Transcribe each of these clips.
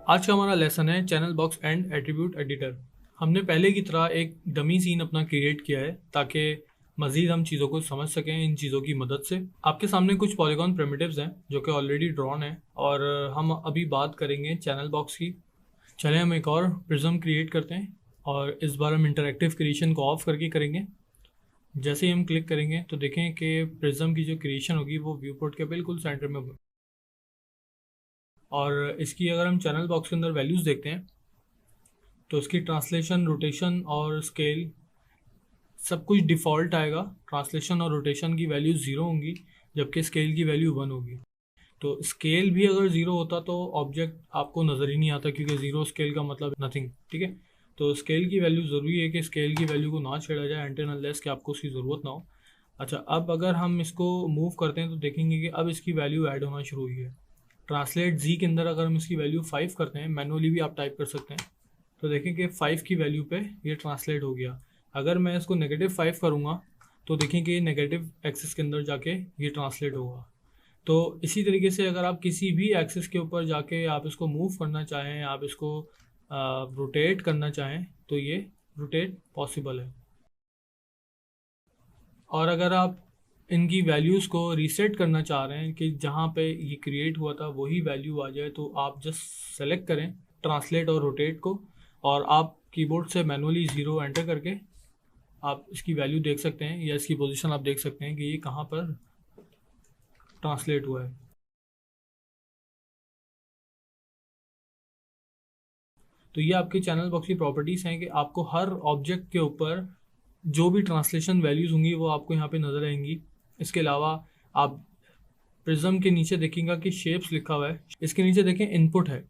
आज का हमारा लेसन है channel box and attribute editor. हमने पहले की तरह एक डमी सीन अपना क्रिएट किया है ताकि मज़ीद हम चीज़ों को समझ सकें इन चीज़ों की मदद से। आपके सामने कुछ पॉलीगॉन प्रिमिटिव्स हैं जो कि ऑलरेडी ड्रॉन है और हम अभी बात करेंगे चैनल बॉक्स की। चलें हम एक और प्रिज्म क्रिएट करते हैं और इस बार हम इंटरैक्टिव क्रिएशन को ऑफ करके करेंगे। जैसे ही हम क्लिक करेंगे तो देखें कि प्रिज्म की जो क्रिएशन होगी वो व्यू पोर्ट के बिल्कुल सेंटर में होगी। और इसकी अगर हम चैनल बॉक्स के अंदर वैल्यूज़ देखते हैं तो इसकी ट्रांसलेशन, रोटेशन और स्केल सब कुछ डिफ़ॉल्ट आएगा। ट्रांसलेशन और रोटेशन की वैल्यू 0 होंगी जबकि स्केल की वैल्यू 1 होगी। तो स्केल भी अगर 0 होता तो ऑब्जेक्ट आपको नज़र ही नहीं आता क्योंकि 0 स्केल का मतलब नथिंग। ठीक है, तो स्केल की वैल्यू ज़रूरी है कि स्केल की वैल्यू को ना छेड़ा जाए अनटिल अनलेस कि आपको उसकी ज़रूरत ना हो। अच्छा, अब अगर हम इसको मूव करते हैं तो देखेंगे कि अब इसकी वैल्यू ऐड होना शुरू हुई है। ट्रांसलेट जी के अंदर अगर हम इसकी वैल्यू 5 करते हैं, मैनुअली भी आप टाइप कर सकते हैं, तो देखें कि 5 की वैल्यू पे ये ट्रांसलेट हो गया। अगर मैं इसको -5 करूँगा तो देखें कि नेगेटिव एक्सिस के अंदर जाके ये ट्रांसलेट होगा। तो इसी तरीके से अगर आप किसी भी एक्सिस के ऊपर जाके आप इसको मूव करना चाहें, आप इसको रोटेट करना चाहें तो ये रोटेट पॉसिबल है। और अगर आप इनकी वैल्यूज़ को रीसेट करना चाह रहे हैं कि जहाँ पे ये क्रिएट हुआ था वही वैल्यू आ जाए तो आप जस्ट सेलेक्ट करें ट्रांसलेट और रोटेट को और आप कीबोर्ड से मैनुअली 0 एंटर करके आप इसकी वैल्यू देख सकते हैं या इसकी पोजीशन आप देख सकते हैं कि ये कहाँ पर ट्रांसलेट हुआ है। तो ये आपके चैनल बॉक्स की प्रॉपर्टीज़ हैं कि आपको हर ऑब्जेक्ट के ऊपर जो भी ट्रांसलेशन वैल्यूज़ होंगी वो आपको यहाँ पे नज़र आएंगी। इसके अलावा आप प्रिज्म के नीचे देखेंगे कि शेप्स लिखा हुआ है, इसके नीचे देखें इनपुट है।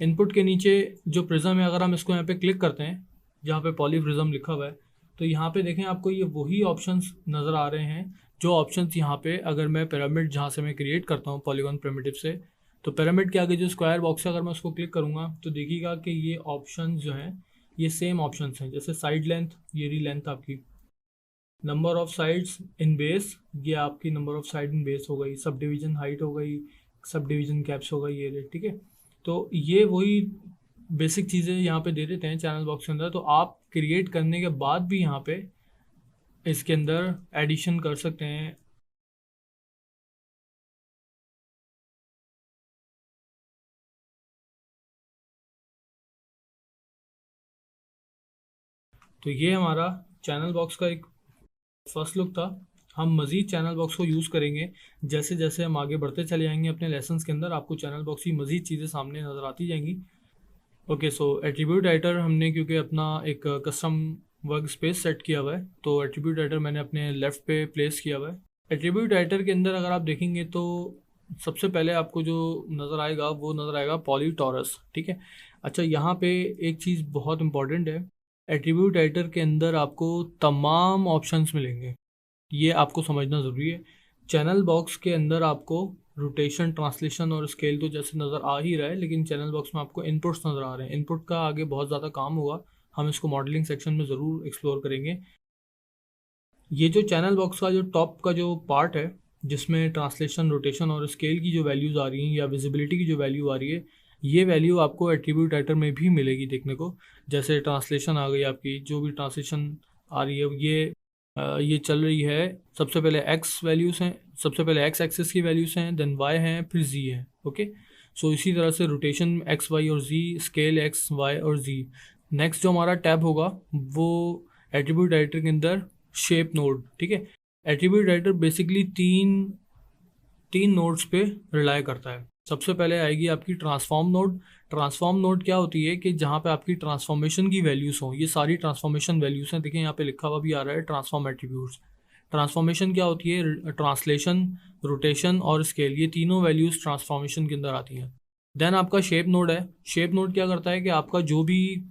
इनपुट के नीचे जो प्रिज्म है अगर हम इसको यहाँ पे क्लिक करते हैं जहाँ पे पॉली प्रिज्म लिखा हुआ है तो यहाँ पे देखें आपको ये वही ऑप्शंस नज़र आ रहे हैं जो ऑप्शंस यहाँ पे अगर मैं पिरामिड जहाँ से मैं क्रिएट करता हूँ पॉलीगॉन प्रिमिटिव से, तो पिरामिड के आगे जो स्क्वायर बॉक्स है अगर मैं उसको क्लिक करूँगा तो देखिएगा कि ये ऑप्शंस जो हैं ये सेम ऑप्शंस हैं। जैसे साइड लेंथ, ये रही लेंथ आपकी, number of sides in base, ये आपकी number of side in base हो गई, सब डिवीजन हाइट हो गई, सब डिवीजन कैप्स हो गई, ये रेट। ठीक है, तो ये वही बेसिक चीज़ें यहाँ पे दे देते हैं चैनल बॉक्स के अंदर। तो आप क्रिएट करने के बाद भी यहाँ पे इसके अंदर एडिशन कर सकते हैं। तो ये हमारा चैनल बॉक्स का एक फर्स्ट लुक था। हम मज़ीद चैनल बॉक्स को यूज़ करेंगे जैसे जैसे हम आगे बढ़ते चले जाएंगे अपने लेसन्स के अंदर, आपको चैनल बॉक्स की मज़ीद चीज़ें सामने नज़र आती जाएंगी। ओके, सो एट्रीब्यूट राइटर हमने क्योंकि अपना एक कस्टम वर्क स्पेस सेट किया हुआ है तो एट्रीब्यूट राइटर मैंने अपने लेफ़्ट पे प्लेस किया हुआ है। एट्रीब्यूट राइटर के अंदर अगर आप देखेंगे तो सबसे पहले आपको जो नज़र आएगा वो नज़र आएगा पॉलीटॉरस। ठीक है, अच्छा यहाँ पे एक चीज़ बहुत इंपॉर्टेंट है, एट्रीब्यूट राइटर के अंदर आपको तमाम ऑप्शंस मिलेंगे, ये आपको समझना ज़रूरी है। चैनल बॉक्स के अंदर आपको रोटेशन, ट्रांसलेशन और स्केल तो जैसे नज़र आ ही रहा है, लेकिन चैनल बॉक्स में आपको इनपुट्स नज़र आ रहे हैं। इनपुट का आगे बहुत ज़्यादा काम होगा, हम इसको मॉडलिंग सेक्शन में ज़रूर एक्सप्लोर करेंगे। ये जो चैनल बॉक्स का जो टॉप का जो पार्ट है जिसमें ट्रांसलेशन, रोटेशन और स्केल की जो वैल्यूज़ आ रही हैं या विजिबिलिटी की जो वैल्यू आ रही है, ये वैल्यू आपको एट्रीब्यूट राइटर में भी मिलेगी देखने को। जैसे ट्रांसलेशन आ गई आपकी, जो भी ट्रांसलेशन आ रही है ये चल रही है। सबसे पहले एक्स वैल्यूज़ हैं, सबसे पहले एक्स एक्सिस की वैल्यूज़ हैं, देन वाई हैं, फिर जी है। ओके, सो इसी तरह से रोटेशन एक्स वाई और जी, स्केल एक्स वाई और जी। नेक्स्ट जो हमारा टैब होगा वो एट्रीब्यूट राइटर के अंदर शेप नोड। ठीक है, एट्रीब्यूट राइटर बेसिकली तीन नोड्स पे रिलाई करता है। सबसे पहले आएगी आपकी ट्रांसफॉर्म नोड। ट्रांसफॉर्म नोड क्या होती है कि जहाँ पे आपकी ट्रांसफॉर्मेशन की वैल्यूज़ हों, ये सारी ट्रांसफॉर्मेशन वैल्यूज़ हैं। देखिए यहाँ पे लिखा हुआ भी आ रहा है ट्रांसफॉर्म एट्रीब्यूट्स। ट्रांसफॉर्मेशन क्या होती है, ट्रांसलेशन, रोटेशन और स्केल, ये तीनों वैल्यूज़ ट्रांसफॉर्मेशन के अंदर आती हैं। देन आपका शेप नोड है। शेप नोड क्या करता है कि आपका जो भी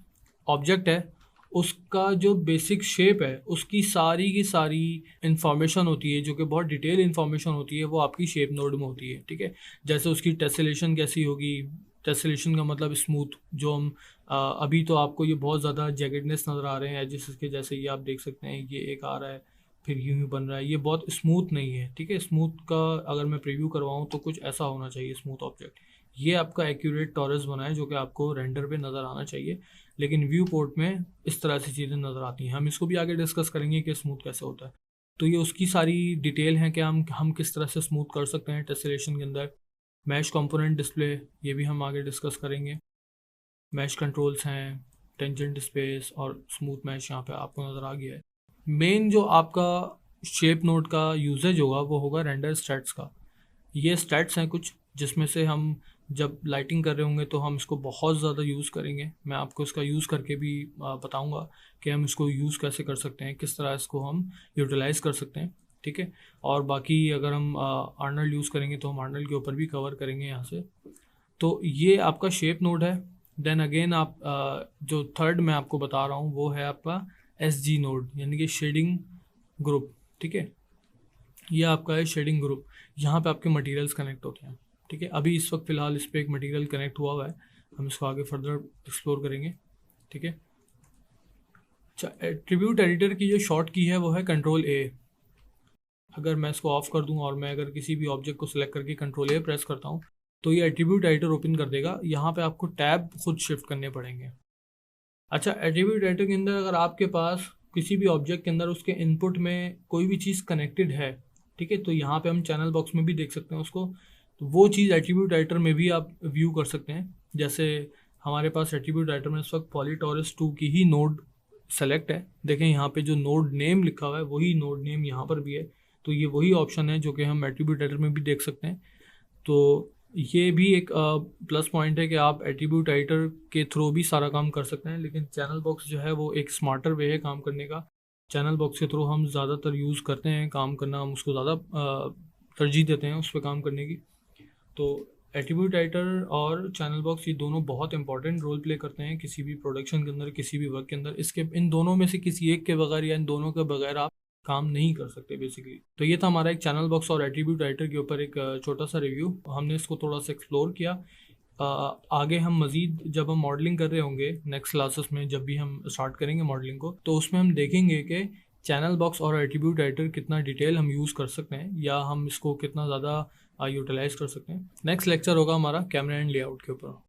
ऑब्जेक्ट है उसका जो बेसिक शेप है उसकी सारी की सारी इंफॉर्मेशन होती है जो कि बहुत डिटेल इंफॉर्मेशन होती है, वो आपकी शेप नोड में होती है। ठीक है, जैसे उसकी टेसेलेशन कैसी होगी, टेसेलेशन का मतलब स्मूथ, जो हम अभी तो आपको ये बहुत ज़्यादा जैकेटनेस नज़र आ रहे हैं एजेस के, जैसे ये आप देख सकते हैं ये एक आ रहा है फिर यूं बन रहा है, ये बहुत स्मूथ नहीं है। ठीक है, स्मूथ का अगर मैं प्रीव्यू करवाऊँ तो कुछ ऐसा होना चाहिए स्मूथ ऑब्जेक्ट, ये आपका एक्यूरेट टॉरस बना है जो कि आपको रेंडर पे नज़र आना चाहिए, लेकिन व्यू पोर्ट में इस तरह से चीज़ें नज़र आती हैं। हम इसको भी आगे डिस्कस करेंगे कि स्मूथ कैसे होता है। तो ये उसकी सारी डिटेल है कि हम किस तरह से स्मूथ कर सकते हैं टेसेलेशन के अंदर। मैश कंपोनेंट डिस्प्ले, ये भी हम आगे डिस्कस करेंगे। मैश कंट्रोल्स हैं, टेंजेंट स्पेस और स्मूथ मैश यहाँ पे आपको नज़र आ गया है। मेन जो आपका शेप नोड का यूजेज होगा वो होगा रेंडर स्टैट्स का। ये स्टैट्स हैं कुछ जिसमें से हम जब लाइटिंग कर रहे होंगे तो हम इसको बहुत ज़्यादा यूज़ करेंगे। मैं आपको इसका यूज़ करके भी बताऊंगा कि हम इसको यूज़ कैसे कर सकते हैं, किस तरह इसको हम यूटिलाइज़ कर सकते हैं, ठीक है। और बाकी अगर हम आर्नल्ड यूज़ करेंगे तो हम आर्नल्ड के ऊपर भी कवर करेंगे यहाँ से। तो ये आपका शेप नोड है। देन अगेन आप जो थर्ड मैं आपको बता रहा हूँ वो है आपका SG नोड, यानी कि शेडिंग ग्रुप, ठीक है। ये आपका है शेडिंग ग्रुप। यहाँ पे आपके मटेरियल्स कनेक्ट होते हैं, ठीक है। अभी इस वक्त फ़िलहाल इस पर एक मटेरियल कनेक्ट हुआ है, हम इसको आगे फर्दर एक्सप्लोर करेंगे, ठीक है। अच्छा, एट्रीब्यूट एडिटर की जो शॉर्ट की है वो है Ctrl+A। अगर मैं इसको ऑफ कर दूँ और मैं अगर किसी भी ऑब्जेक्ट को सिलेक्ट करके Ctrl+A प्रेस करता हूँ तो ये एट्रीब्यूट एडिटर ओपन कर देगा। यहाँ पे आपको टैब खुद शिफ्ट करने पड़ेंगे। अच्छा, एट्रीब्यूट एडिटर के अंदर अगर आपके पास किसी भी ऑब्जेक्ट के अंदर उसके इनपुट में कोई भी चीज़ कनेक्टेड है, ठीक है, तो यहाँ पे हम चैनल बॉक्स में भी देख सकते हैं उसको। तो वो चीज़ एट्रीब्यूट एडिटर में भी आप व्यू कर सकते हैं। जैसे हमारे पास एट्रीब्यूट एडिटर में इस वक्त पॉलीटॉरस 2 की ही नोड सेलेक्ट है। देखें यहाँ पे जो नोड नेम लिखा हुआ है वही नोड नेम यहाँ पर भी है। तो ये वही ऑप्शन है जो कि हम एट्रीब्यूट एडिटर में भी देख सकते हैं। तो ये भी एक प्लस पॉइंट है कि आप एट्रीब्यूट एडिटर के थ्रू भी सारा काम कर सकते हैं, लेकिन चैनल बॉक्स जो है वो एक स्मार्टर वे है काम करने का। चैनल बॉक्स के थ्रू हम ज़्यादातर यूज़ करते हैं काम करना, हम उसको ज़्यादा तरजीह देते हैं उस पर काम करने की। तो एट्रीब्यूट एडिटर और चैनल बॉक्स ये दोनों बहुत इंपॉर्टेंट रोल प्ले करते हैं किसी भी प्रोडक्शन के अंदर, किसी भी वर्क के अंदर। इसके इन दोनों में से किसी एक के बगैर या इन दोनों के बगैर आप काम नहीं कर सकते बेसिकली। तो ये था हमारा एक चैनल बॉक्स और एट्रीब्यूट एडिटर के ऊपर एक छोटा सा रिव्यू। हमने इसको थोड़ा सा एक्सप्लोर किया। आगे हम मज़ीद जब हम मॉडलिंग कर रहे होंगे नेक्स्ट क्लासेस में, जब भी हम स्टार्ट करेंगे मॉडलिंग को, तो उसमें हम देखेंगे कि चैनल बॉक्स और एट्रीब्यूट एडिटर कितना डिटेल हम यूज़ कर सकते हैं या हम इसको कितना ज़्यादा यूटिलाइज़ कर सकते हैं। नेक्स्ट लेक्चर होगा हमारा कैमरा एंड लेआउट के ऊपर।